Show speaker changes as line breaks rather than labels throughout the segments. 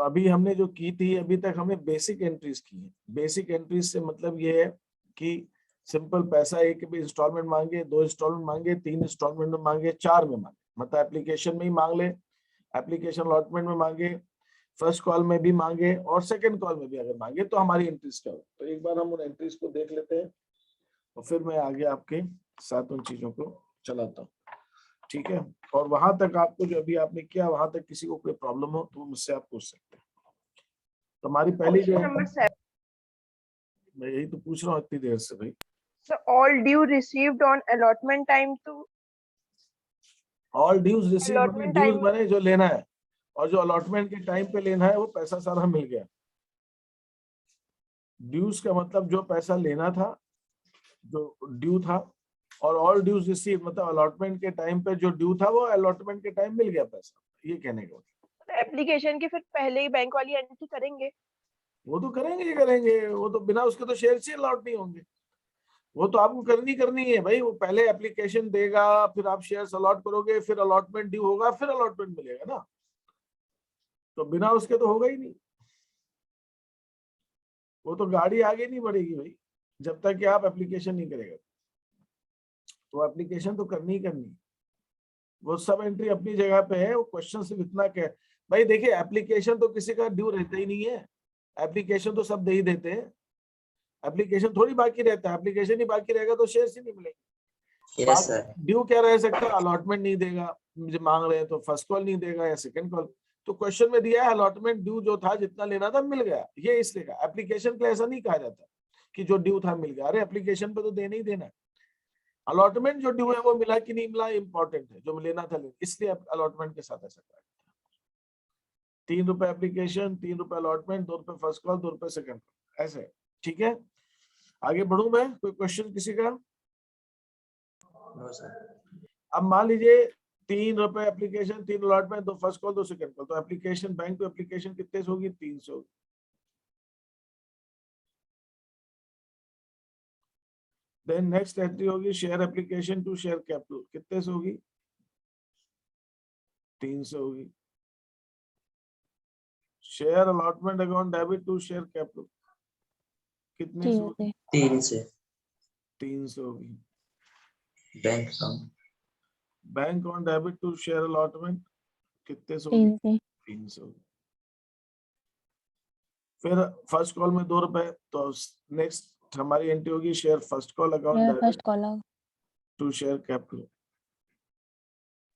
तो अभी हमने जो की थी, अभी तक हमने बेसिक एंट्रीज की है। बेसिक एंट्रीज से मतलब ये है कि सिंपल पैसा एक भी इंस्टॉलमेंट मांगे, 2 इंस्टॉलमेंट मांगे, 3 इंस्टॉलमेंट में मांगे, 4 में मांगे, मतलब एप्लीकेशन में ही मांग ले, एप्लीकेशन अलॉटमेंट में मांगे, फर्स्ट कॉल में भी मांगे और सेकंड कॉल में भी अगर मांगे तो हमारी एंट्रीज क्या हो। तो एक बार हम उन एंट्रीज को देख लेते हैं और फिर मैं आगे आपके साथ उन चीजों को चलाता हूँ, ठीक है। और वहां तक आपको जो अभी आपने किया, वहां तक किसी को कोई प्रॉब्लम हो तो मुझसे आप पूछ सकते हैं। तो हमारी पहली जो, मैं यही तो पूछ रहा हूँ इतनी देर से भाई।
So all due received on allotment time to
all dues receive मतलब
allotment
ड्यूज
time
बने जो लेना है, और जो अलॉटमेंट के टाइम पे लेना है वो पैसा सारा मिल गया। ड्यूज का मतलब जो पैसा लेना था, जो ड्यू था, और ऑल ड्यूज रिसीव मतलब अलॉटमेंट के टाइम पे जो ड्यू था वो अलॉटमेंट के टाइम मिल गया पैसा, ये कहने का मतलब।
एप्लीकेशन के फिर पहले ही बैंक वाली एंट्री करेंगे।
वो तो करेंगे ही करेंगे, वो तो बिना उसके तो शेयर से अलॉट नहीं होंगे। वो तो आपको करनी है भाई, वो पहले एप्लीकेशन देगा, फिर आप शेयर्स अलॉट करोगे, फिर अलॉटमेंट ड्यू होगा, फिर अलॉटमेंट मिलेगा ना, तो बिना उसके तो होगा ही नहीं। वो तो गाड़ी आगे नहीं बढ़ेगी भाई जब तक कि आप एप्लीकेशन नहीं करेगा। तो एप्लीकेशन तो करनी ही करनी। वो सब एंट्री अपनी जगह पे है, वो क्वेश्चन सिर्फ इतना क्या है भाई, देखिए एप्लीकेशन तो किसी का ड्यू रहता ही नहीं है, एप्लीकेशन तो सब दे ही देते हैं, एप्लीकेशन थोड़ी बाकी रहता है, एप्लीकेशन ही बाकी रहेगा तो शेयर ही नहीं मिलेंगे।
Yes sir.
ड्यू क्या रह सकता है, अलॉटमेंट नहीं देगा, मुझे मांग रहे हैं तो फर्स्ट कॉल नहीं देगा या सेकंड कॉल। तो क्वेश्चन में दिया है अलॉटमेंट ड्यू जो था जितना लेना था मिल गया, ये इसलिए कहा। एप्लीकेशन के लिए ऐसा नहीं कहा जाता कि जो ड्यू था मिल गया, अरे एप्लीकेशन पे तो देना ही देना है। अलॉटमेंट जो ड्यू है वो मिला कि नहीं मिला इंपॉर्टेंट है, जो लेना था लेना, इसलिए अलॉटमेंट के साथ ऐसा कहा। 3 रुपए एप्लीकेशन, 3 रुपए अलॉटमेंट, 2 रुपए फर्स्ट कॉल, 2 रुपए सेकंड कॉल, ऐसे, ठीक है। आगे बढ़ू मैं, कोई क्वेश्चन किसी का?
No sir.
अब मान लीजिए 3 रुपए application, 3 allotment, 2 first call, 2 second call, तो एप्लीकेशन बैंक टू एप्लीकेशन कितने से होगी? 300। देन नेक्स्ट एंट्री होगी share application to share capital, कितने से होगी? 300 होगी। Share allotment account debit to share capital कितने से होगी?
3 से।
300 होगी।
Bank account.
Bank on debit to share allotment कितने से होगी? 300 होगी। फिर फर्स्ट कॉल में 2 रुपए, तो नेक्स्ट हमारी एंट्री होगी share first call account debit to share capital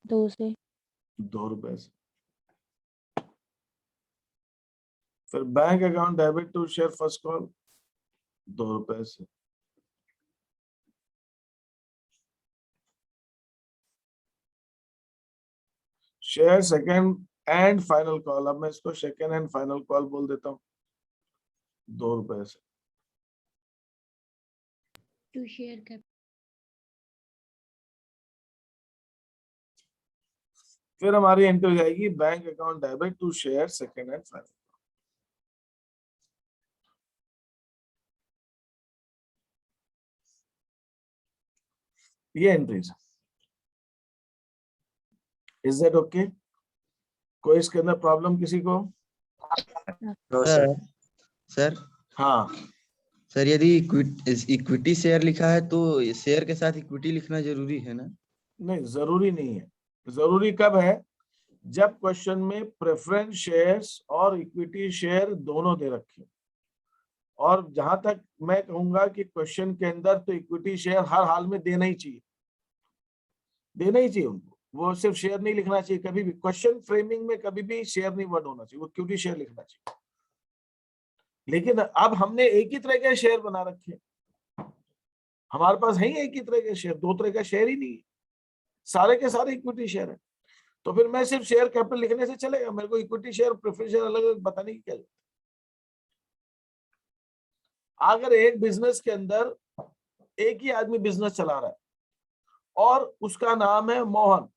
2 से
2 रुपए से। फिर bank account debit to share first call 2 रुपए से। Share second and final call, अब मैं इसको सेकंड एंड फाइनल कॉल बोल देता हूँ, 2 रुपए से।
To share capital.
फिर हमारी एंट्री हो जाएगी bank account debit to share second and final. ये एंट्रीज, इज दैट ओके? कोई इसके अंदर प्रॉब्लम किसी को?
No sir.
सर
हाँ
सर, यदि इक्विटी शेयर लिखा है तो शेयर के साथ इक्विटी लिखना जरूरी है ना?
नहीं, जरूरी नहीं है। जरूरी कब है? जब क्वेश्चन में प्रेफरेंस शेयर्स और इक्विटी शेयर दोनों दे रखे, और जहां तक मैं कहूंगा कि क्वेश्चन के अंदर तो इक्विटी शेयर हर हाल में देना ही चाहिए, देना ही चाहिए उनको। वो सिर्फ शेयर नहीं लिखना चाहिए कभी भी, क्वेश्चन फ्रेमिंग में कभी भी शेयर नहीं वर्ड होना चाहिए, वो इक्विटी शेयर लिखना चाहिए। लेकिन अब हमने एक ही तरह के शेयर बना रखे, हमारे पास है ही एक ही तरह के शेयर, 2 तरह का शेयर ही नहीं है, सारे के सारे इक्विटी शेयर है। तो फिर मैं सिर्फ शेयर कैपिटल लिखने से चलेगा? मेरे को इक्विटी शेयर प्रेफरेंस शेयर अलग अलग बताने की क्या जरूरत है? अगर एक बिजनेस के अंदर एक ही आदमी बिजनेस चला रहा है और उसका नाम है मोहन,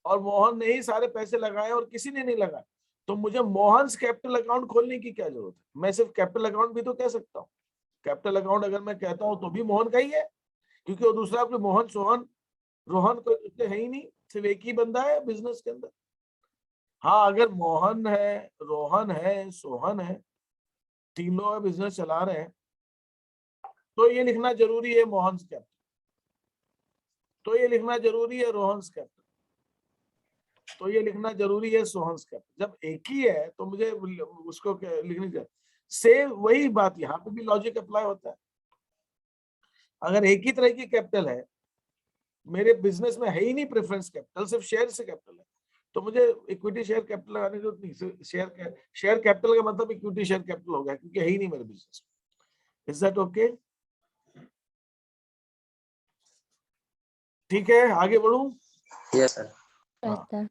और मोहन ने ही सारे पैसे लगाए और किसी ने नहीं लगाए, तो मुझे मोहन्स कैपिटल अकाउंट खोलने की क्या जरूरत है? मैं सिर्फ कैपिटल अकाउंट भी तो कह सकता हूँ। कैपिटल अकाउंट अगर मैं कहता हूं तो भी मोहन का ही है, क्योंकि वो दूसरा कोई मोहन सोहन रोहन कोई है ही नहीं, सिर्फ एक ही बंदा है बिजनेस के अंदर। हाँ, अगर मोहन है, रोहन है, सोहन है, तीन लोग बिजनेस चला रहे हैं, तो ये लिखना जरूरी है मोहन्स कैपिटल, तो ये लिखना जरूरी है रोहन्स कैपिटल, तो ये लिखना जरूरी है सोहन्स कैपिटल। जब एक ही है तो मुझे उसको लिखनी चाहिए। सेम वही बात यहाँ पे भी लॉजिक अप्लाई होता है। अगर एक ही तरह की कैपिटल है, मेरे बिजनेस में है ही नहीं प्रेफरेंस कैपिटल, सिर्फ शेयर से कैपिटल है, तो मुझे इक्विटी शेयर कैपिटल लगाने की जरूरत नहीं। शेयर कैपिटल का मतलब इक्विटी शेयर कैपिटल हो गया, क्योंकि है ही नहीं मेरे बिजनेस में। Is that okay? ठीक है, आगे बढ़ूं?
Yes sir.
हाँ।
सर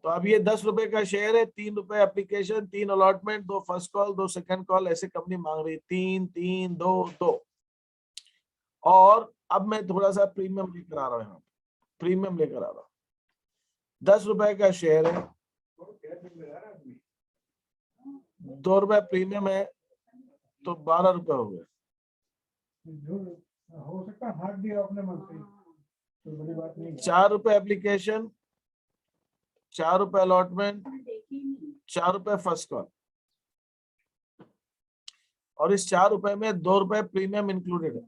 तो अब ये 10 रुपए का शेयर है, 3 रुपए application, 3 allotment, 2 first call, 2 second call, ऐसे कंपनी मांग रही है, 3 3 2 2। और अब मैं थोड़ा सा प्रीमियम लेकर आ रहा हूँ, यहाँ प्रीमियम लेकर आ रहा हूँ। 10 रुपए का शेयर है, 2 रुपए प्रीमियम है, तो 12 रुपए हो गए।
हो सकता है हाथ दिया अपने मन से, कोई बड़ी बात नहीं।
4 रुपए एप्लीकेशन, 4 रुपए अलॉटमेंट, 4 रुपए फर्स्ट कॉल, और इस 4 रुपए में 2 रुपए प्रीमियम इंक्लूडेड है।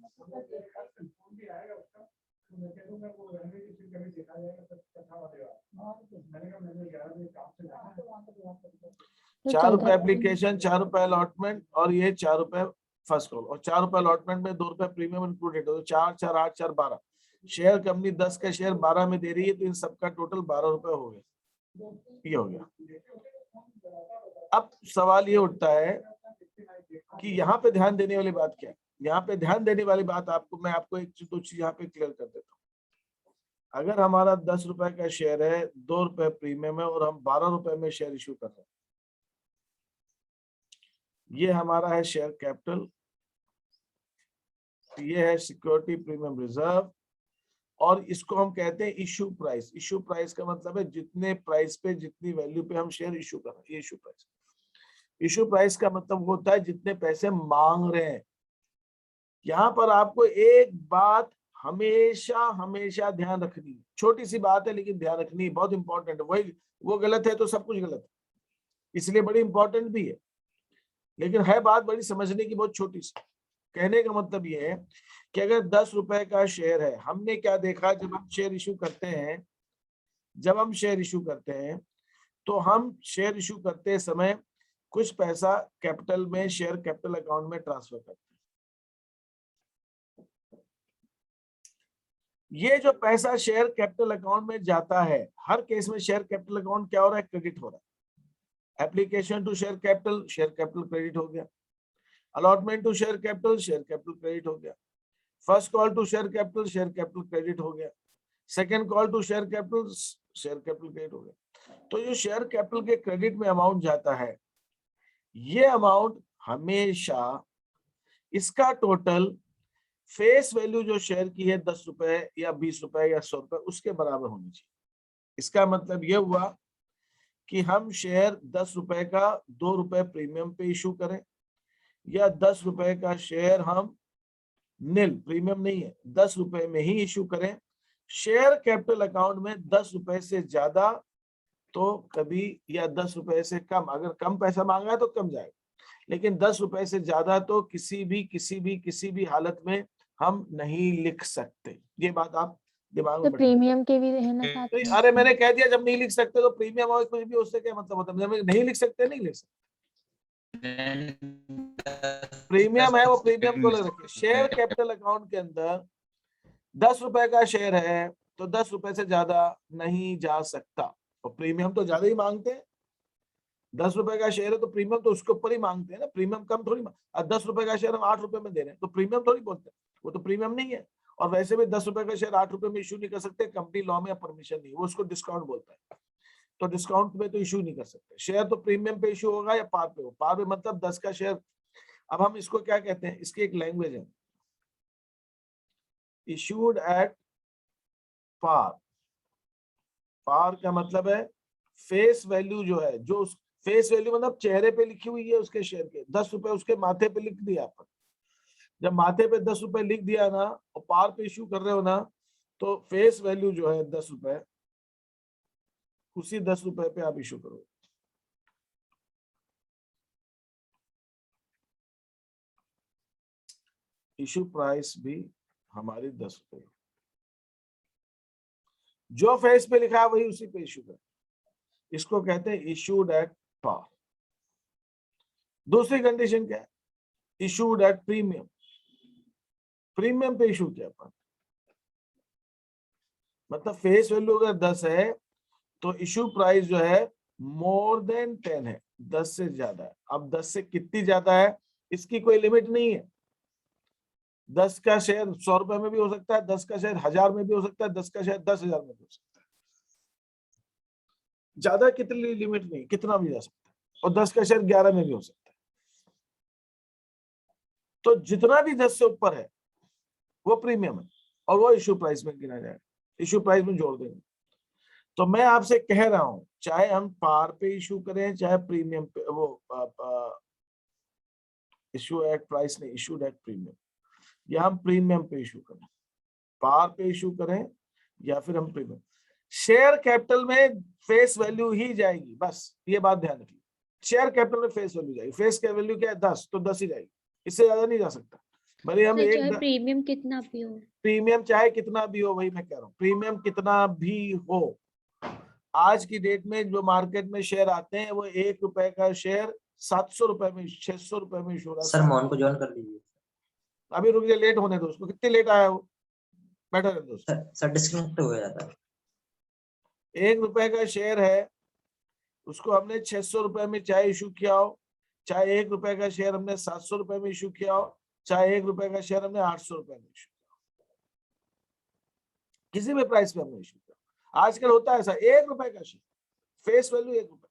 तो
4 रुपए
14
एप्लीकेशन, 4 रुपए अलॉटमेंट, और ये 4 रुपए फर्स्ट कॉल, और 4 रुपए अलॉटमेंट में 2 रुपए प्रीमियम इंक्लूडेड है। तो 4 4 8 4 12 शेयर, कंपनी 10 का शेयर 12 में दे रही है, तो इन सबका टोटल 12 रुपए हो गया। ये हो गया। अब सवाल ये उठता है कि यहाँ पे ध्यान देने वाली बात क्या है? यहाँ पे ध्यान देने वाली बात मैं आपको एक दो चीज यहाँ पे क्लियर कर देता हूँ। अगर हमारा 10 रुपए का शेयर है, 2 रुपए प्रीमियम है, और हम 12 रुपए में शेयर इश्यू कर रहे हैं, ये हमारा है शेयर कैपिटल, ये है सिक्योरिटी प्रीमियम रिजर्व, और इसको हम कहते हैं इश्यू प्राइस। इश्यू प्राइस का मतलब है जितने प्राइस पे, जितनी वैल्यू पे हम शेयर इश्यू कर रहे हैं, ये इश्यू प्राइस। इश्यू प्राइस का मतलब होता है जितने पैसे मांग रहे हैं। यहाँ पर आपको एक बात हमेशा हमेशा ध्यान रखनी है, छोटी सी बात है लेकिन ध्यान रखनी है, बहुत इंपॉर्टेंट है। वही वो गलत है तो सब कुछ गलत है, इसलिए बड़ी इंपॉर्टेंट भी है, लेकिन है बात बड़ी समझने की, बहुत छोटी सी। कहने का मतलब ये है कि अगर 10 रुपए का शेयर है, हमने क्या देखा, जब हम शेयर इश्यू करते हैं, तो हम शेयर इश्यू करते समय कुछ पैसा कैपिटल में, शेयर कैपिटल अकाउंट में ट्रांसफर करते हैं। ये जो पैसा शेयर कैपिटल अकाउंट में जाता है, हर केस में शेयर कैपिटल अकाउंट क्या हो रहा है? क्रेडिट हो रहा है। Application to share capital credit हो गया। Allotment to share capital credit हो गया। First call to share capital credit हो गया। Second call to share capital credit हो गया। तो जो शेयर कैपिटल के क्रेडिट में अमाउंट जाता है, ये अमाउंट हमेशा, इसका टोटल फेस वैल्यू जो शेयर की है 10 रुपए या 20 रुपए या 100 रुपए, उसके बराबर होनी चाहिए। इसका मतलब यह हुआ कि हम शेयर 10 रुपए का 2 रुपए प्रीमियम पे इशू करें, या 10 रुपए का शेयर हम नील, प्रीमियम नहीं है, 10 रुपए में ही इशू करें। शेयर कैपिटल अकाउंट में 10 रुपए से ज्यादा तो कभी, या 10 रुपए से कम, अगर कम पैसा मांगा है तो कम जाएगा, लेकिन 10 रुपए से ज्यादा तो किसी भी हालत में हम नहीं लिख सकते। ये बात आप दिमाग
तो
में बैठा।
प्रीमियम के भी है ना साथ में?
अरे मैंने कह दिया जब नहीं लिख सकते तो प्रीमियम और कुछ भी, उससे क्या मतलब होता है? जब नहीं लिख सकते, नहीं लिख सकते। प्रीमियम है वो प्रीमियम को लग रखिए। शेयर कैपिटल अकाउंट के अंदर 10 रुपए का शेयर है तो 10 रुपए से ज्यादा नहीं जा सकता, और प्रीमियम तो ज्यादा ही मांगते हैं। 10 रुपए का शेयर है तो प्रीमियम तो उसके ऊपर ही मांगते हैं ना, प्रीमियम कम थोड़ी। 10 रुपए का शेयर हम 8 रुपए में दे रहे हैं तो प्रीमियम थोड़ी बोलते हैं, वो तो प्रीमियम नहीं है। और वैसे भी 10 रुपए का शेयर 8 रुपए में इशू नहीं कर सकते, कंपनी लॉ में परमिशन नहीं, वो उसको डिस्काउंट बोलता है। तो डिस्काउंट में तो इशू नहीं कर सकते। शेयर तो प्रीमियम पे इशू होगा या पार पे हो। पार पे मतलब 10 का शेयर। अब हम इसको क्या कहते हैं, इसकी एक लैंग्वेज है, इशूड एट पार। पार का मतलब है फेस वैल्यू जो है, जो फेस वैल्यू मतलब चेहरे पे लिखी हुई है उसके शेयर के, 10 रुपए उसके माथे पे लिख दिया अपन। जब माथे पे 10 रुपए लिख दिया ना और पार पे इशू कर रहे हो ना, तो फेस वैल्यू जो है 10 रुपए उसी 10 रुपए पे आप इशू करोगे। इशू प्राइस भी हमारी 10 रुपए, जो फेस पे लिखा है वही उसी पे इशू कर, इसको कहते हैं इशूड एट पार। दूसरी कंडीशन क्या है? Issued at premium. प्रीमियम पे इशू किया अपन, मतलब फेस वैल्यू अगर 10 है तो इशू प्राइस जो है मोर देन 10 है, 10 से ज्यादा है। अब 10 से कितनी ज्यादा है इसकी कोई लिमिट नहीं है। 10 का शेयर 100 रुपए में भी हो सकता है, 10 का शेयर 1000 में भी हो सकता है, 10 का शेयर 10,000 में भी हो सकता है। ज्यादा कितनी लिमिट नहीं, कितना भी जा सकता है। और 10 का शेयर 11 में भी हो सकता है। तो जितना भी 10 से ऊपर है वो प्रीमियम है और वो इशू प्राइस में गिना जाएगा, इशू प्राइस में जोड़ देंगे। तो मैं आपसे कह रहा हूं, चाहे हम पार पे इशू करें चाहे प्रीमियम पे, वो इशू एट प्राइस नहीं, इशूड एट प्रीमियम, या हम प्रीमियम पे इशू करें, पार पे इशू करें या फिर हम प्रीमियम, शेयर कैपिटल में फेस वैल्यू ही जाएगी। बस ये बात ध्यान रखिए, शेयर कैपिटल में फेस वैल्यू जाएगी। फेस का वैल्यू क्या है? 10, तो 10 ही जाएगी, इससे ज्यादा नहीं जा सकता। भले हम
चाहे
एक
प्रीमियम कितना भी हो,
प्रीमियम चाहे कितना भी हो, वही मैं कह रहा हूँ, प्रीमियम कितना भी हो। आज की डेट में जो मार्केट में शेयर आते हैं वो 1 रुपए का शेयर 700 रुपए में, 600 रुपए में इशू हो रहा है।
सर मोहन को ज्वाइन कर लीजिए।
अभी रुक जाए, लेट होने दो उसको। कितनी लेट आया वो, बैठा रहे दोस्त।
सर डिस्कनेक्ट हो जाता है।
1 रुपए का शेयर है, उसको हमने 600 रुपए में चाहे इशू किया हो, चाहे 1 रुपए का शेयर हमने 700 रुपए में इशू किया हो, चाहे 1 रुपए का शेयर हमने 800 रुपए में इशू किया हो, किसी भी प्राइस पे हमने इशू किया। आजकल होता है ऐसा, 1 रुपए का शेयर, फेस वैल्यू 1 रुपए,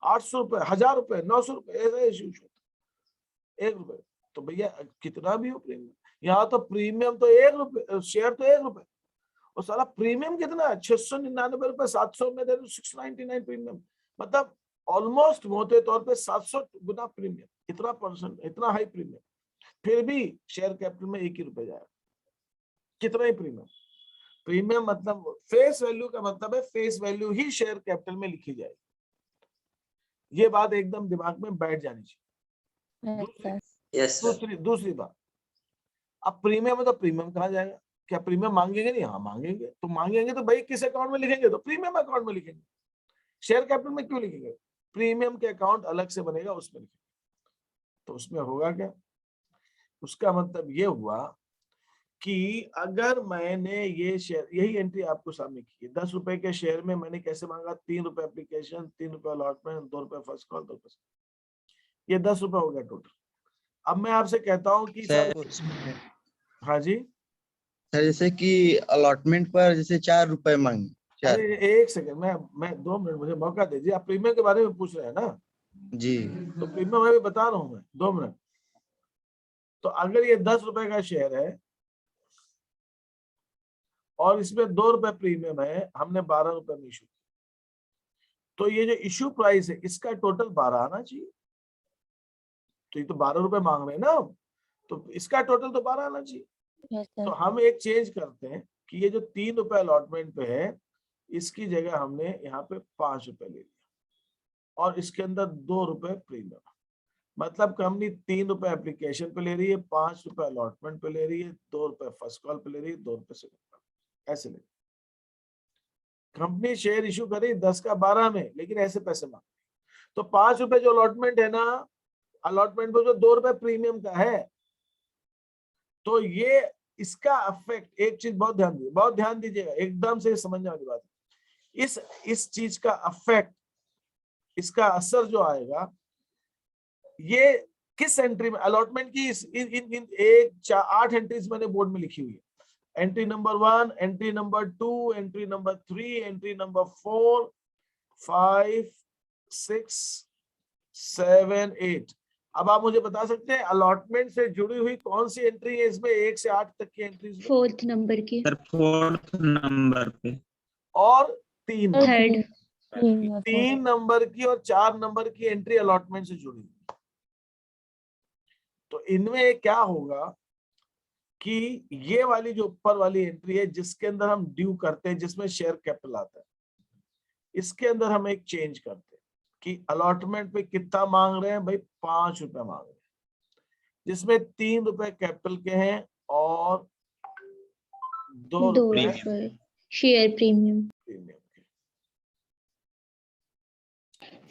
800 रुपए, 1000 रुपए, 900 रुपए, ऐसा इशू होता है 1 रुपए। तो भैया कितना भी हो प्रीमियम, यहाँ तो प्रीमियम तो 1 रुपए, शेयर तो 1 रुपए, और सारा प्रीमियम कितना है? 699 रुपए, 700 में दे दो 699 प्रीमियम, मतलब ऑलमोस्ट मोटे तौर पे 700 गुना प्रीमियम, इतना परसेंट, इतना हाई प्रीमियम। फिर भी शेयर कैपिटल में 1 ही रुपए जाएगा, कितना ही प्रीमियम। प्रीमियम मतलब फेस वैल्यू का मतलब है फेस वैल्यू ही शेयर कैपिटल में लिखी जाएगी। ये बात एकदम दिमाग में बैठ जानी चाहिए।
Yes sir.
दूसरी बात, अब प्रीमियम है तो प्रीमियम कहाँ जाएगा? क्या प्रीमियम मांगेंगे? नहीं, हाँ मांगेंगे। तो मांगेंगे तो भाई किस अकाउंट में लिखेंगे? तो प्रीमियम अकाउंट में लिखेंगे। शेयर कैपिटल में क्यों लिखेंगे? प्रीमियम के अकाउंट अलग से बनेगा, उसमें लिखेंगे। तो उसमें होगा क्या? उसका मतलब ये हुआ कि अगर मैंने ये शेयर, यही एंट्री आपको सामने की है, 10 रुपए के शेयर में मैंने कैसे मांगा? 3 रुपए एप्लीकेशन, 3 रुपए अलॉटमेंट, 2 रुपए फर्स्ट कॉल, 2 रुपए, ये 10 रुपए हो गया टोटल। अब मैं आपसे कहता हूँ कि हाँ जी
सर, जैसे कि अलॉटमेंट पर जैसे 4 रुपए मांगे,
अरे 1 सेकंड, मैं 2 मिनट मुझे मौका दीजिए। आप प्रीमियम के बारे में पूछ रहे हैं ना?
जी,
तो प्रीमियम मैं भी बता रहा हूँ, मैं 2 मिनट। तो अगर ये 10 रुपए का शेयर है और इसमें 2 रुपए प्रीमियम है, हमने 12 रुपए में इशू, तो ये जो इशू प्राइस है इसका टोटल 12 आना चाहिए। तो ये तो 12 रुपए मांग रहे हैं ना हम, तो इसका टोटल तो 12 आना चाहिए। तो हम एक चेंज करते हैं कि ये जो 3 रुपए अलॉटमेंट पे है, इसकी जगह हमने यहाँ पे 5 रुपए ले लिया और इसके अंदर 2 रुपए प्रीमियम। मतलब कंपनी 3 रुपए एप्लीकेशन पे ले रही है, 5 रुपए अलॉटमेंट पे ले रही है, 2 रुपए फर्स्ट कॉल पे ले रही है, 2 रुपए सेकंड कॉल, ऐसे ले। कंपनी शेयर इशू कर रही 10 का 12 में, लेकिन ऐसे पैसे मांग। तो 5 रुपए जो अलॉटमेंट है ना, अलॉटमेंट पे जो 2 रुपए प्रीमियम का है, तो ये इसका अफेक्ट, एक चीज बहुत ध्यान दीजिएगा, एकदम से समझने वाली बात है। इस चीज का अफेक्ट, इसका असर जो आएगा, ये किस एंट्री में? अलॉटमेंट की इन 8 एंट्रीज मैंने बोर्ड में लिखी हुई है। Entry number 1, entry number 2, entry number 3, entry number 4, 5, 6, 7, 8। अब आप मुझे बता सकते हैं अलॉटमेंट से जुड़ी हुई कौन सी एंट्री है इसमें? 1 से 8 तक की एंट्रीज,
4th नंबर की,
सर 4th नंबर पे,
और 3
3rd,
नंबर की और 4 नंबर की एंट्री अलॉटमेंट से जुड़ी हुई। तो इनमें क्या होगा कि ये वाली जो ऊपर वाली एंट्री है, जिसके अंदर हम ड्यू करते हैं, जिसमें शेयर कैपिटल आता है, इसके अंदर हम एक चेंज करते हैं कि अलॉटमेंट पे कितना मांग रहे हैं भाई, 5 रुपए मांग रहे हैं, जिसमें 3 रुपए कैपिटल के हैं और 2
दो
रुपए
रुपए शेयर प्रीमियम।
प्रीमियम के।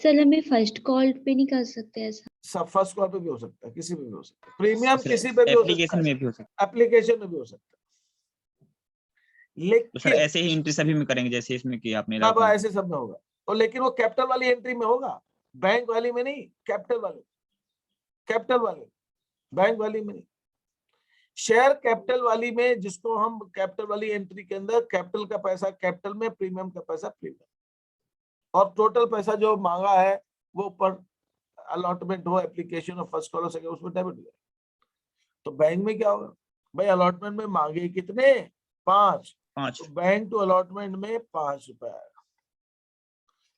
सर हमें फर्स्ट कॉल पे नहीं कर सकते ऐसा?
सब फर्स्ट कॉल पे भी हो सकता है, किसी पे भी हो सकता है, प्रीमियम किसी पे भी हो सकता
एप्लीकेशन
है,
में भी हो सकता
एप्लीकेशन में भी हो सकता है,
है। तो सर
लेकिन
ऐसे ही एंट्री सभी में करेंगे जैसे इसमें कि आपने
अब
allotment-
ऐसे सब में होगा, और लेकिन वो कैपिटल वाली एंट्री में होगा, बैंक वाली में नहीं, कैपिटल वाली, कैपिटल वाली, बैंक वाली में नहीं। शेयर कैपिटल वाली में, जिसको हम कैपिटल वाली एंट्री के अंदर कैपिटल का पैसा कैपिटल में, प्रीमियम का पैसा प्रीमियम, और टोटल पैसा जो मांगा है वो ऊपर अलॉटमेंट हो, एप्लीकेशन और फर्स्ट कॉल हो सके उसमें डेबिट हो जाए। तो बैंक में क्या होगा भाई, अलॉटमेंट में मांगे कितने, 5,
5
तो बैंक टू अलॉटमेंट में 5 रुपए आएगा।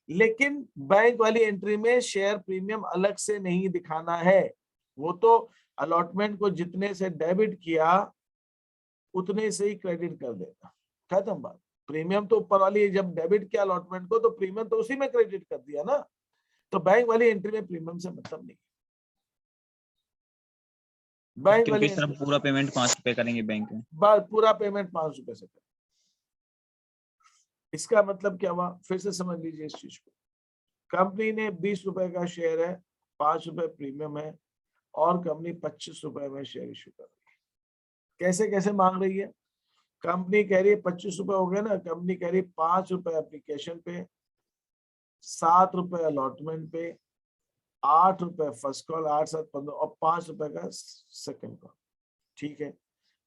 लेकिन बैंक वाली एंट्री में शेयर प्रीमियम अलग से नहीं दिखाना है, वो तो अलॉटमेंट को जितने से डेबिट किया उतने से ही क्रेडिट कर देगा, खत्म बात। प्रीमियम तो ऊपर वाली जब डेबिट किया अलॉटमेंट को, तो प्रीमियम तो उसी में क्रेडिट कर दिया ना, तो बैंक वाली एंट्री में प्रीमियम से मतलब नहीं। बैंक वाली
क्योंकि सर पूरा पेमेंट 5 रुपए करेंगे बैंक में।
पूरा पेमेंट 5 रुपए से करें। इसका मतलब क्या हुआ, फिर से समझ लीजिए इस चीज को। कंपनी ने 20 रुपए का शेयर है, 5 रुपए प्रीमियम है, और कंपनी 25 रुपए में शेयर इशू कर रही है। कैसे कैसे मांग रही है, कंपनी कह रही है 25 रुपए हो गए ना, कंपनी कह रही है 5 रुपए एप्लीकेशन पे, 7 रुपए अलॉटमेंट पे, 8 रुपए फर्स्ट कॉल, 8 7 15 और 5 रुपए का सेकंड कॉल। ठीक है,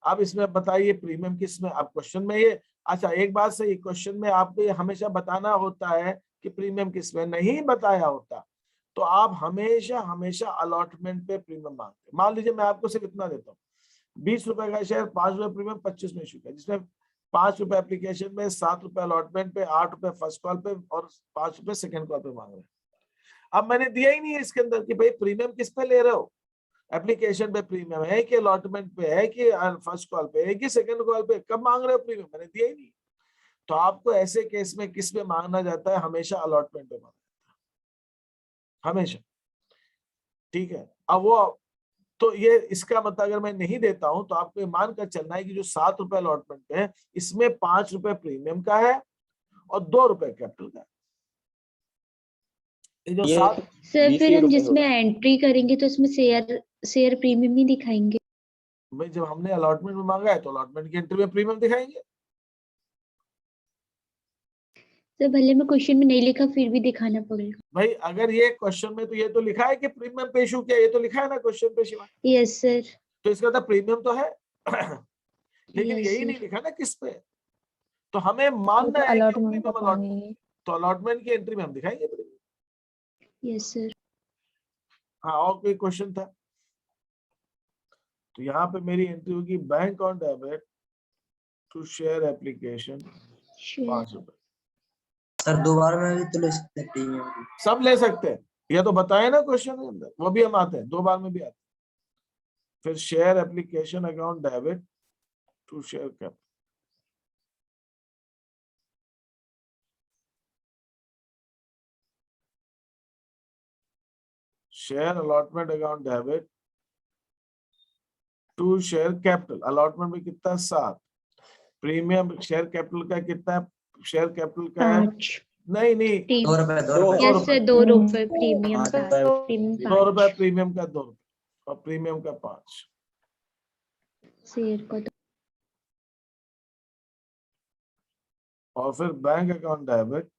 अब इसमें बताइए प्रीमियम किस में, अब क्वेश्चन में ये, अच्छा एक बात सही, क्वेश्चन में आपको ये हमेशा बताना होता है कि प्रीमियम किस में, नहीं बताया होता तो आप हमेशा हमेशा अलॉटमेंट पे प्रीमियम मांगते। मान लीजिए मैं आपको सिर्फ इतना देता हूँ, 20 रुपए का शेयर, 5 रुपए प्रीमियम, 25 में इशू किया, जिसमें 5 रुपए एप्लीकेशन में, 7 रुपए अलॉटमेंट पे, 8 रुपए फर्स्ट कॉल पे और 5 रुपए सेकंड कॉल पे मांग रहे हैं। अब मैंने दिया ही नहीं है इसके अंदर कि भाई प्रीमियम किस पे ले रहे हो, एप्लीकेशन पे प्रीमियम है कि अलॉटमेंट पे है कि फर्स्ट कॉल पे है कि सेकंड कॉल पे, कब मांग रहे हो प्रीमियम, मैंने दिया ही नहीं। तो आपको ऐसे केस में किस पे मांगना जाता है, हमेशा अलॉटमेंट पे मांगना जाता है, हमेशा। ठीक है, अब वो तो ये इसका मतलब अगर मैं नहीं देता हूं तो आपको ये मान कर चलना है कि जो 7 रुपए अलॉटमेंट पे है, इसमें 5 रुपए प्रीमियम का है और 2 रुपए कैपिटल का है। ये जो 7
सर फिर हम जिसमें एंट्री करेंगे तो इसमें शेयर प्रीमियम नहीं दिखाएंगे?
भाई जब हमने अलॉटमेंट में मांगा है तो अलॉटमेंट की एंट्री में प्रीमियम दिखाएंगे।
सर भले में क्वेश्चन में नहीं लिखा फिर भी दिखाना पड़ेगा?
भाई अगर ये क्वेश्चन में तो ये तो लिखा है कि प्रीमियम पे इशू किया, ये तो लिखा है ना क्वेश्चन पे शिवा,
यस सर।
तो इसका मतलब प्रीमियम तो है लेकिन
Yes,
यही
sir.
नहीं लिखा ना किस पे, तो हमें मानना है कि
अलॉटमेंट का
प्रीमियम
मांगेंगे।
तो अलॉटमेंट की एंट्री में हम दिखाएंगे प्रीमियम।
Yes sir.
हाँ, और कोई क्वेश्चन था? तो यहाँ पे मेरी एंट्री होगी bank on debit to share application 5 रुपए।
सर दोबारा में भी तो ले सकते हैं प्रीमियम की।
सब ले सकते हैं, ये तो बताए ना क्वेश्चन के अंदर, वो भी हम आते हैं, 2 बार में भी आते हैं। फिर share application account debit to share capital, share allotment account debit to share capital. Allotment में कितना, 7, प्रीमियम शेयर कैपिटल का कितना है, शेयर कैपिटल का है
5
नहीं
2 रुपए 2 रुपए
यस सर 2 रुपए प्रीमियम का।
2 रुपए प्रीमियम का, 2 रुपए और प्रीमियम का 5।
शेयर का
और फिर bank account debit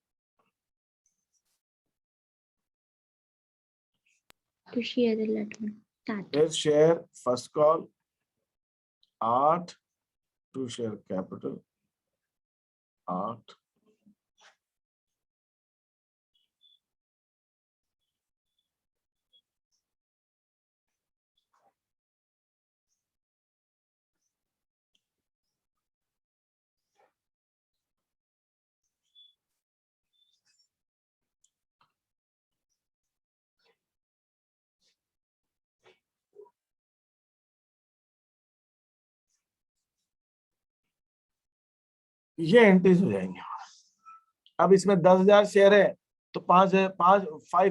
to share allotment.
फिर share first call 8 to share capital 8 ये एंट्रीज हो जाएंगे। अब इसमें 10,000 शेयर है तो 5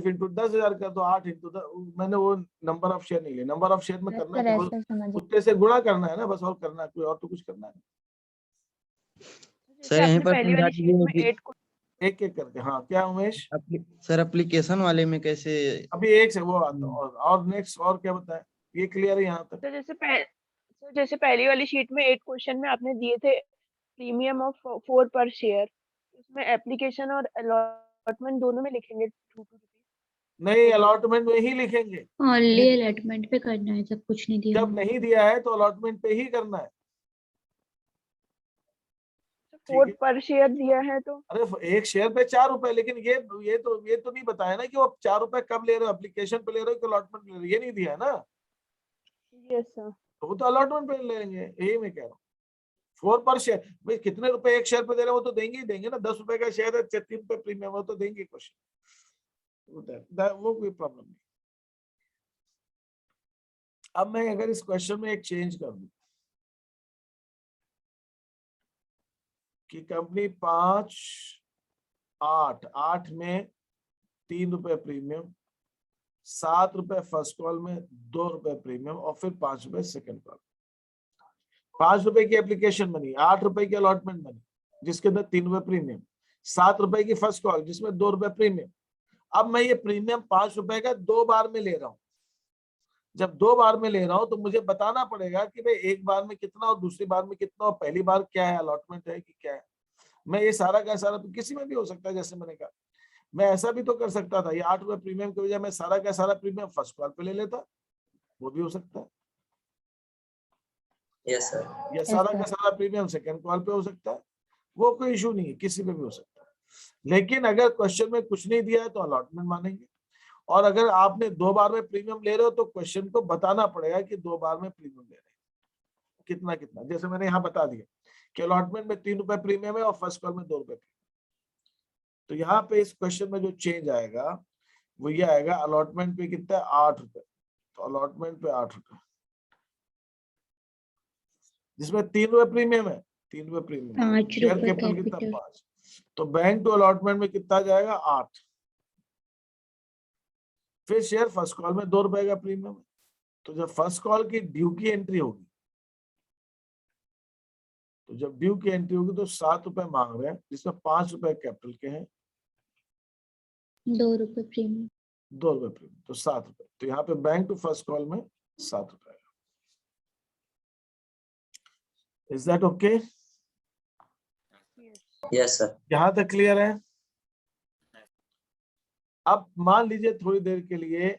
इंटू 10,000 कर दो, 8 इंटू 10। मैंने वो नंबर ऑफ शेयर नहीं लिया, नंबर ऑफ शेयर में करना
सर
है
ऐसा समझ
उतने से गुणा करना है ना, बस और करना है, कोई और तो कुछ करना है।
सर यहीं पर
पहली
समझा
वाली शीट में
दीजिए
8
एक एक करके। हाँ क्या उमेश?
सर एप्लीकेशन वाले में कैसे?
अभी एक से वो आता हूँ, और नेक्स्ट और क्या बताएं, ये क्लियर है यहाँ तक?
तो जैसे पहली वाली शीट में 8 क्वेश्चन में आपने दिए थे प्रीमियम ऑफ 4 पर शेयर, इसमें एप्लीकेशन और अलॉटमेंट दोनों में लिखेंगे 2 रुपीज?
नहीं, अलॉटमेंट में ही लिखेंगे।
ओनली अलॉटमेंट पे करना है जब कुछ नहीं दिया
जब
हुआ।
नहीं दिया है तो अलॉटमेंट पे ही करना है।
4 पर शेयर दिया है तो
अरे एक शेयर पे 4 रुपए, लेकिन ये तो नहीं बताया ना कि वो 4 रुपए कब ले रहे हो, एप्लीकेशन पे ले रहे हो कि अलॉटमेंट पे ले रहे हो, ये नहीं दिया है ना,
यस सर।
तो वो तो अलॉटमेंट पे ले लेंगे, यही मैं कह रहा हूँ। 4 पर शेयर, भाई कितने रुपए एक शेयर पे दे रहे हो, वो तो देंगे ही देंगे ना। 10 रुपए का शेयर है, 3 रुपए प्रीमियम, वो तो देंगे क्वेश्चन, वो कोई प्रॉब्लम नहीं। अब मैं अगर इस क्वेश्चन में एक चेंज कर दूं कि कंपनी 5, 8 में 3 रुपए प्रीमियम, 7 रुपए फर्स्ट कॉल में, 2 रुपए प्रीमियम और फिर 5 रुपए सेकंड कॉल। 5 रुपए की एप्लीकेशन बनी, 8 रुपए की अलॉटमेंट बनी जिसके अंदर 3 रुपए प्रीमियम, 7 रुपए की फर्स्ट कॉल जिसमें 2 रुपए प्रीमियम। अब मैं ये प्रीमियम 5 रुपए का 2 बार में ले रहा हूं। जब 2 बार में ले रहा हूं तो मुझे बताना पड़ेगा कि भाई एक बार में कितना और दूसरी बार में कितना, और पहली बार क्या है, अलॉटमेंट है कि क्या है। मैं ये सारा का सारा तो किसी में भी हो सकता है, जैसे मैंने कहा मैं ऐसा भी तो कर सकता था, ये 8 रुपए प्रीमियम की वजह मैं सारा का सारा प्रीमियम फर्स्ट कॉल पे ले लेता, वो भी हो सकता है।
Yes sir.
या सारा का सारा प्रीमियम सेकंड कॉल पे हो सकता है, वो कोई इशू नहीं है, किसी पे भी हो सकता है। लेकिन अगर क्वेश्चन में कुछ नहीं दिया है तो अलॉटमेंट मानेंगे, और अगर आपने 2 बार में प्रीमियम ले रहे हो तो क्वेश्चन को बताना पड़ेगा कि 2 बार में प्रीमियम ले रहे हैं कितना कितना। जैसे मैंने यहाँ बता दिया कि अलॉटमेंट में 3 रुपए प्रीमियम है और फर्स्ट कॉल में 2 रुपए प्रीमियम। तो यहाँ पे इस क्वेश्चन में जो चेंज आएगा वो ये आएगा, अलॉटमेंट पे कितना है, 8 रुपए, तो अलॉटमेंट पे 8 रुपए, जिसमें 3 रुपए प्रीमियम है, 3 रुपए प्रीमियम,
5
शेयर
रुपए
कैपिटल कितना,
कैपिटल।
5। तो बैंक टू अलॉटमेंट में कितना जाएगा, 8। फिर शेयर फर्स्ट कॉल में 2 रुपए का प्रीमियम है, तो जब फर्स्ट कॉल की ड्यू की एंट्री होगी, तो जब ड्यू की एंट्री होगी तो 7 रुपए मांग रहे हैं, जिसमें 5 रुपए कैपिटल के हैं,
2 रुपए प्रीमियम।
2 रुपए प्रीमियम, तो 7 रुपए। तो यहाँ पे बैंक टू फर्स्ट कॉल में 7 रुपए। Is that okay?
Yes sir.
यहाँ तक क्लियर है? अब मान लीजिए थोड़ी देर के लिए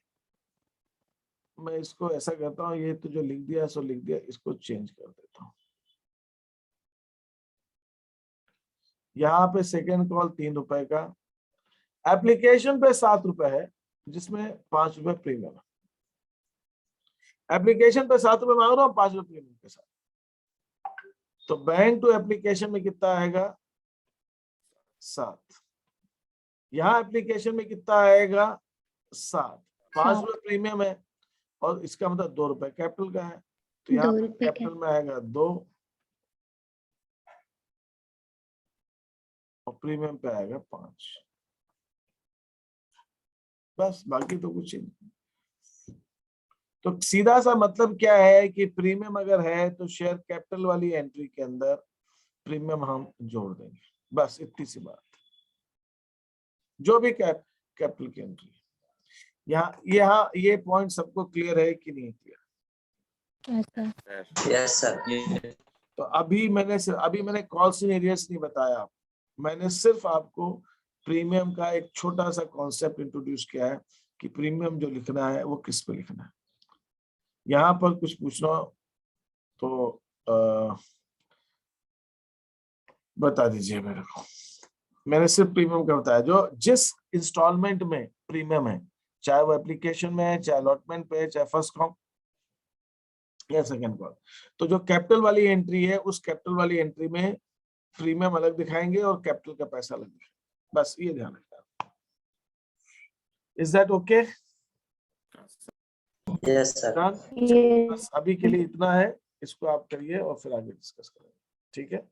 मैं इसको ऐसा करता हूँ, ये तो जो लिख दिया सो लिख दिया, इसको चेंज कर देता हूँ। यहाँ पे सेकेंड कॉल 3 रुपए का, एप्लीकेशन पे 7 रुपए है जिसमें 5 रुपए प्रीमियम है। एप्लीकेशन पे 7 रुपए मांग रहा हूँ 5 रुपए प्रीमियम के साथ, तो बैंक टू एप्लीकेशन में कितना आएगा, 7। यहाँ एप्लीकेशन में कितना आएगा, 7। 5 रुपए प्रीमियम है और इसका मतलब 2 रुपए कैपिटल का है, तो यहाँ
2 रुपए
कैपिटल में आएगा 2 और प्रीमियम पे आएगा 5। बस, बाकी तो कुछ नहीं। तो सीधा सा मतलब क्या है कि प्रीमियम अगर है तो शेयर कैपिटल वाली एंट्री के अंदर प्रीमियम हम जोड़ देंगे, बस इतनी सी बात। जो भी कैपिटल की एंट्री, यहाँ ये पॉइंट सबको क्लियर है कि नहीं क्लियर?
Yes sir.
तो अभी मैंने कॉल्स इन एरियर्स नहीं बताया, मैंने सिर्फ आपको प्रीमियम का एक छोटा सा कॉन्सेप्ट इंट्रोड्यूस किया है कि प्रीमियम जो लिखना है वो किस पे लिखना है। यहाँ पर कुछ पूछना तो बता दीजिए मेरे को। मैंने सिर्फ प्रीमियम का बताया, जो जिस इंस्टॉलमेंट में प्रीमियम है, चाहे वो एप्लीकेशन में है, चाहे अलॉटमेंट पे है, चाहे फर्स्ट कॉल या सेकंड कॉल, तो जो कैपिटल वाली एंट्री है उस कैपिटल वाली एंट्री में प्रीमियम अलग दिखाएंगे और कैपिटल का पैसा अलग दिखाएंगे, बस ये ध्यान रखना। Is that okay?
Yes sir.
बस अभी के लिए इतना है, इसको आप करिए और फिर आगे डिस्कस करेंगे, ठीक है?